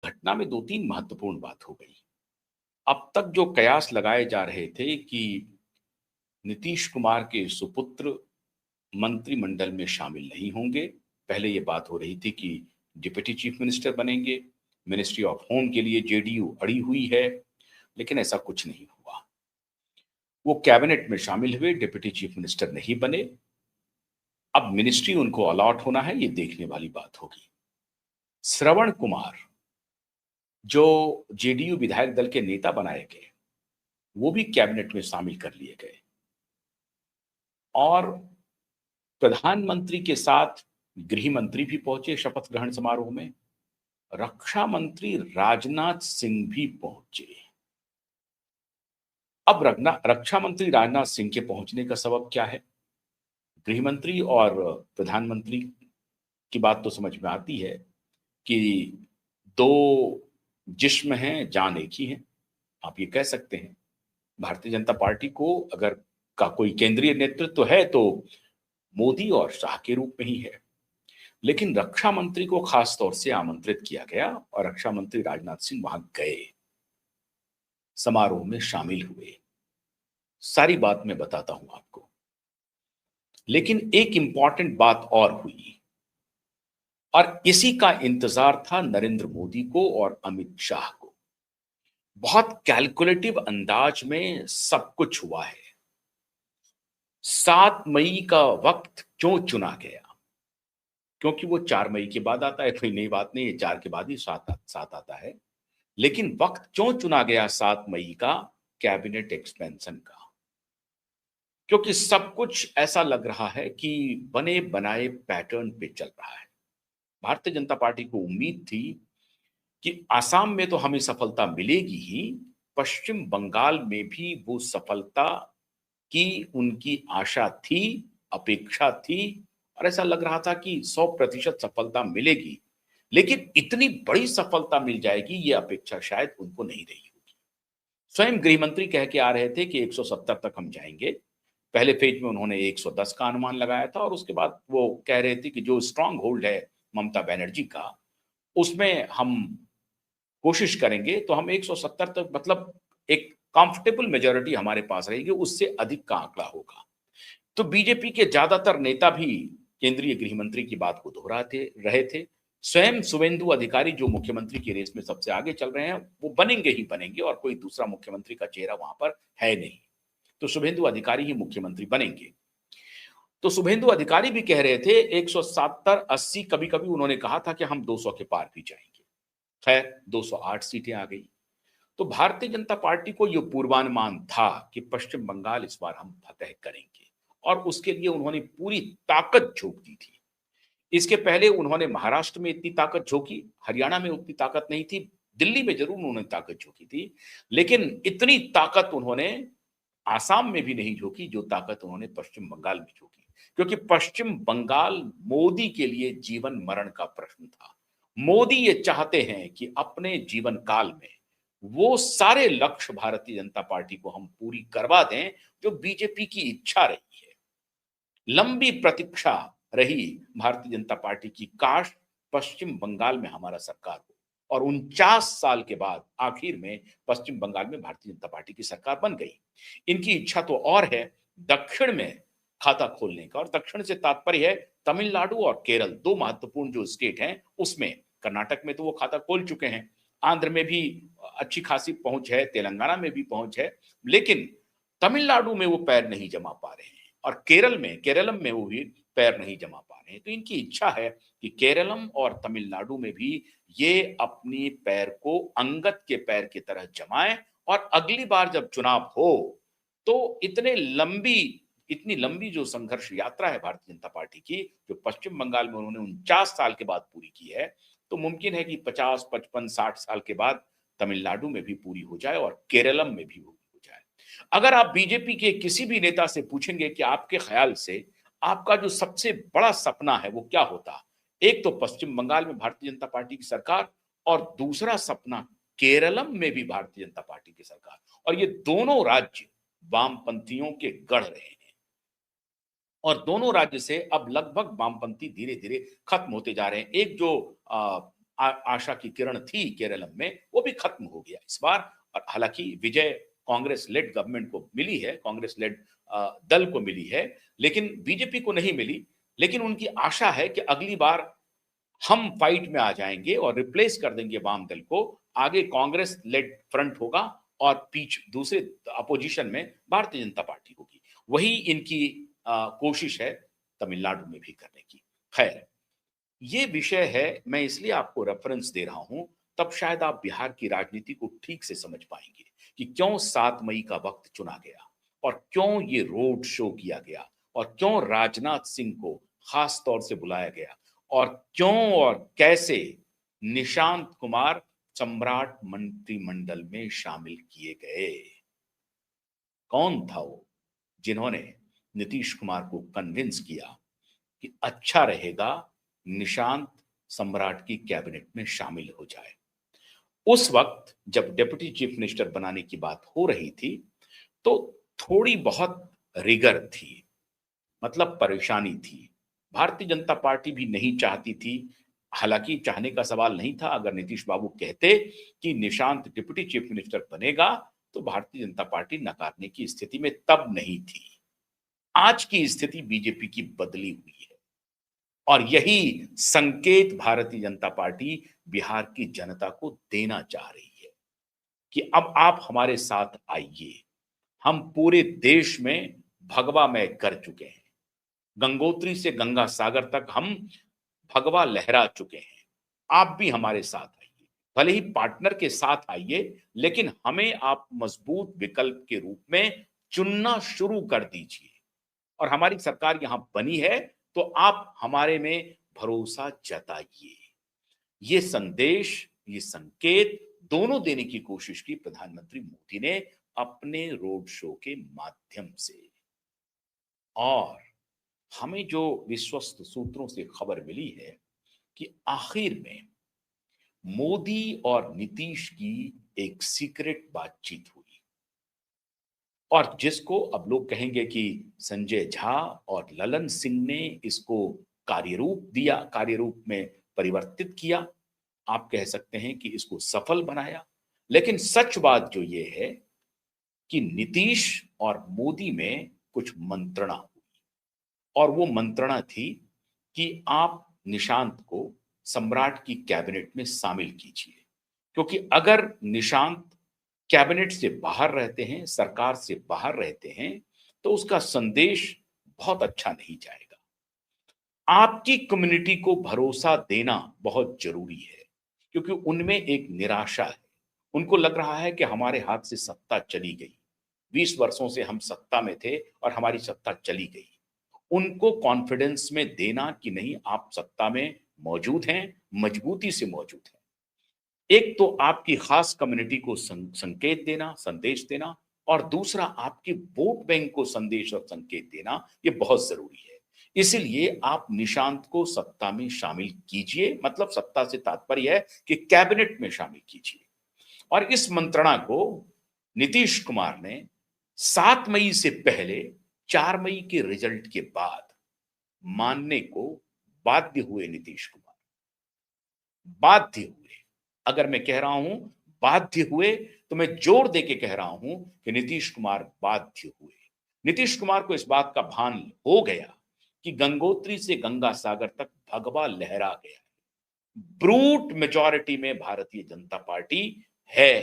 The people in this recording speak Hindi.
घटना में 2-3 महत्वपूर्ण बात हो गई। अब तक जो कयास लगाए जा रहे थे कि नीतीश कुमार के सुपुत्र मंत्रिमंडल में शामिल नहीं होंगे। पहले ये बात हो रही थी कि डिप्टी चीफ मिनिस्टर बनेंगे, मिनिस्ट्री ऑफ होम के लिए जेडीयू अड़ी हुई है, लेकिन ऐसा कुछ नहीं हुआ। वो कैबिनेट में शामिल हुए, डिप्टी चीफ मिनिस्टर नहीं बने। अब मिनिस्ट्री उनको अलॉट होना है, ये देखने वाली बात होगी। श्रवण कुमार, जो जेडीयू विधायक दल के नेता बनाए गए, वो भी कैबिनेट में शामिल कर लिए गए और प्रधानमंत्री के साथ गृह मंत्री भी पहुंचे शपथ ग्रहण समारोह में। रक्षा मंत्री राजनाथ सिंह भी पहुंचे। अब रक्षा मंत्री राजनाथ सिंह के पहुंचने का सबब क्या है? गृह मंत्री और प्रधानमंत्री की बात तो समझ में आती है कि दो जिस्म हैं, जान एक ही है, आप ये कह सकते हैं। भारतीय जनता पार्टी को अगर का कोई केंद्रीय नेतृत्व है तो मोदी और शाह के रूप में ही है। लेकिन रक्षा मंत्री को खास तौर से आमंत्रित किया गया और रक्षा मंत्री राजनाथ सिंह वहां गए, समारोह में शामिल हुए। सारी बात मैं बताता हूं आपको, लेकिन एक इंपॉर्टेंट बात और हुई और इसी का इंतजार था नरेंद्र मोदी को और अमित शाह को। बहुत कैलकुलेटिव अंदाज में सब कुछ हुआ है। 7 मई का वक्त क्यों चुना गया? क्योंकि वो 4 मई के बाद आता है, कोई नई बात नहीं है, 4 के बाद ही 7 आता है। लेकिन वक्त क्यों चुना गया 7 मई का कैबिनेट एक्सपेंशन का? क्योंकि सब कुछ ऐसा लग रहा है कि बने बनाए पैटर्न पे चल रहा है। भारतीय जनता पार्टी को उम्मीद थी कि आसाम में तो हमें सफलता मिलेगी ही, पश्चिम बंगाल में भी वो सफलता की उनकी आशा थी, अपेक्षा थी और ऐसा लग रहा था कि 100% सफलता मिलेगी। लेकिन इतनी बड़ी सफलता मिल जाएगी ये अपेक्षा शायद उनको नहीं रही होगी। स्वयं गृह मंत्री कह के आ रहे थे कि 170 तक हम जाएंगे। पहले फेज में उन्होंने 110 का अनुमान लगाया था और उसके बाद वो कह रहे थे कि जो स्ट्रांग होल्ड है ममता बनर्जी का, उसमें हम कोशिश करेंगे तो हम 170 तक, मतलब एक कंफर्टेबल मेजॉरिटी हमारे पास रहेगी, उससे अधिक का आंकड़ा होगा। तो बीजेपी के ज्यादातर नेता भी केंद्रीय गृह मंत्री की बात को दोहराते रहे थे। स्वयं शुभेंदु अधिकारी, जो मुख्यमंत्री की रेस में सबसे आगे चल रहे हैं, वो बनेंगे ही बनेंगे और कोई दूसरा मुख्यमंत्री का चेहरा वहां पर है नहीं, तो शुभेंदु अधिकारी ही मुख्यमंत्री बनेंगे। तो शुभेंदु अधिकारी भी कह रहे थे 170 80, कभी कभी उन्होंने कहा था कि हम 200 के पार भी जाएंगे। खैर 208 सीटें आ गई। तो भारतीय जनता पार्टी को यह पूर्वानुमान था कि पश्चिम बंगाल इस बार हम फतह करेंगे और उसके लिए उन्होंने पूरी ताकत झोंक दी थी। इसके पहले उन्होंने महाराष्ट्र में इतनी ताकत झोंकी, हरियाणा में उतनी ताकत नहीं थी, दिल्ली में जरूर उन्होंने ताकत झोंकी थी, लेकिन इतनी ताकत उन्होंने आसाम में भी नहीं झोंकी जो ताकत उन्होंने पश्चिम बंगाल में झोंकी। क्योंकि पश्चिम बंगाल मोदी के लिए जीवन मरण का प्रश्न था। मोदी ये चाहते हैं कि अपने जीवन काल में वो सारे लक्ष्य भारतीय जनता पार्टी को हम पूरी करवा दें जो बीजेपी की इच्छा रही है। लंबी प्रतीक्षा रही भारतीय जनता पार्टी की, काश पश्चिम बंगाल में हमारा सरकार हो, और 49 साल के बाद आखिर में पश्चिम बंगाल में भारतीय जनता पार्टी की सरकार बन गई। इनकी इच्छा तो और है दक्षिण में खाता खोलने का, और दक्षिण से तात्पर्य है तमिलनाडु और केरल, दो महत्वपूर्ण जो स्टेट हैं उसमें। कर्नाटक में तो वो खाता खोल चुके हैं, आंध्र में भी अच्छी खासी पहुंच है, तेलंगाना में भी पहुंच है, लेकिन तमिलनाडु में वो पैर नहीं जमा पा रहे हैं और केरलम में वो भी पैर नहीं जमा पा रहे हैं। तो इनकी इच्छा है कि केरलम और तमिलनाडु में भी ये अपनी पैर को अंगद के पैर की तरह जमाएं और अगली बार जब चुनाव हो तो इतनी लंबी जो संघर्ष यात्रा है भारतीय जनता पार्टी की, जो पश्चिम बंगाल में उन्होंने 49 साल के बाद पूरी की है, तो मुमकिन है कि 50 55 60 साल के बाद तमिलनाडु में भी पूरी हो जाए और केरलम में भी हो जाए। अगर आप बीजेपी के किसी भी नेता से पूछेंगे कि आपके ख्याल से आपका जो सबसे बड़ा सपना है वो क्या होता, एक तो पश्चिम बंगाल में भारतीय जनता पार्टी की सरकार और दूसरा सपना केरलम में भी भारतीय जनता पार्टी की सरकार, और ये दोनों राज्य वामपंथियों के गढ़ रहे हैं और दोनों राज्य से अब लगभग वामपंथी धीरे धीरे खत्म होते जा रहे हैं। एक जो आशा की किरण थी केरलम में, वो भी खत्म हो गया इस बार। और हालांकि विजय कांग्रेस लेड गवर्नमेंट को मिली है, कांग्रेस लेड दल को मिली है, लेकिन बीजेपी को नहीं मिली। लेकिन उनकी आशा है कि अगली बार हम फाइट में आ जाएंगे और रिप्लेस कर देंगे वाम दल को। आगे कांग्रेस लेड फ्रंट होगा और पीछ दूसरे अपोजिशन में भारतीय जनता पार्टी होगी। वही इनकी कोशिश है तमिलनाडु में भी करने की। खैर, ये विषय है, मैं इसलिए आपको रेफरेंस दे रहा हूं, तब शायद आप बिहार की राजनीति को ठीक से समझ पाएंगे कि क्यों 7 मई का वक्त चुना गया और क्यों ये रोड शो किया गया और क्यों राजनाथ सिंह को खास तौर से बुलाया गया और क्यों और कैसे निशांत कुमार सम्राट मंत्रिमंडल में शामिल किए गए। कौन था वो जिन्होंने नीतीश कुमार को कन्विंस किया कि अच्छा रहेगा निशांत सम्राट की कैबिनेट में शामिल हो जाए। उस वक्त जब डिप्टी चीफ मिनिस्टर बनाने की बात हो रही थी तो थोड़ी बहुत रिगर थी, मतलब परेशानी थी। भारतीय जनता पार्टी भी नहीं चाहती थी, हालांकि चाहने का सवाल नहीं था। अगर नीतीश बाबू कहते कि निशांत डिप्टी चीफ मिनिस्टर बनेगा तो भारतीय जनता पार्टी नकारने की स्थिति में तब नहीं थी। आज की स्थिति बीजेपी की बदली हुई है और यही संकेत भारतीय जनता पार्टी बिहार की जनता को देना चाह रही है कि अब आप हमारे साथ आइए। हम पूरे देश में भगवा मय कर चुके हैं, गंगोत्री से गंगा सागर तक हम भगवा लहरा चुके हैं। आप भी हमारे साथ आइए, भले ही पार्टनर के साथ आइए, लेकिन हमें आप मजबूत विकल्प के रूप में चुनना शुरू कर दीजिए। और हमारी सरकार यहां बनी है तो आप हमारे में भरोसा जताइए। ये संदेश, ये संकेत दोनों देने की कोशिश की प्रधानमंत्री मोदी ने अपने रोड शो के माध्यम से। और हमें जो विश्वस्त सूत्रों से खबर मिली है कि आखिर में मोदी और नीतीश की एक सीक्रेट बातचीत हुई और जिसको अब लोग कहेंगे कि संजय झा और ललन सिंह ने इसको कार्यरूप दिया, कार्यरूप में परिवर्तित किया। आप कह सकते हैं कि इसको सफल बनाया। लेकिन सच बात जो ये है कि नीतीश और मोदी में कुछ मंत्रणा हुई और वो मंत्रणा थी कि आप निशांत को सम्राट की कैबिनेट में शामिल कीजिए, क्योंकि अगर निशांत कैबिनेट से बाहर रहते हैं, सरकार से बाहर रहते हैं, तो उसका संदेश बहुत अच्छा नहीं जाएगा। आपकी कम्युनिटी को भरोसा देना बहुत जरूरी है, क्योंकि उनमें एक निराशा है। उनको लग रहा है कि हमारे हाथ से सत्ता चली गई, 20 वर्षों से हम सत्ता में थे और हमारी सत्ता चली गई। उनको कॉन्फिडेंस में देना कि नहीं, आप सत्ता में मौजूद हैं, मजबूती से मौजूद हैं। एक तो आपकी खास कम्युनिटी को संकेत देना, संदेश देना, और दूसरा आपके वोट बैंक को संदेश और संकेत देना, ये बहुत जरूरी है। इसलिए आप निशांत को सत्ता में शामिल कीजिए, मतलब सत्ता से तात्पर्य है कि कैबिनेट में शामिल कीजिए। और इस मंत्रणा को नीतीश कुमार ने 7 मई से पहले 4 मई के रिजल्ट के बाद मानने को बाध्य हुए। नीतीश कुमार बाध्य हुए। अगर मैं कह रहा हूं बाध्य हुए तो मैं जोर देके कह रहा हूं कि नीतीश कुमार बाध्य हुए। नीतीश कुमार को इस बात का भान हो गया कि गंगोत्री से गंगा सागर तक भगवा लहरा गया। ब्रूट मेजॉरिटी में भारतीय जनता पार्टी है।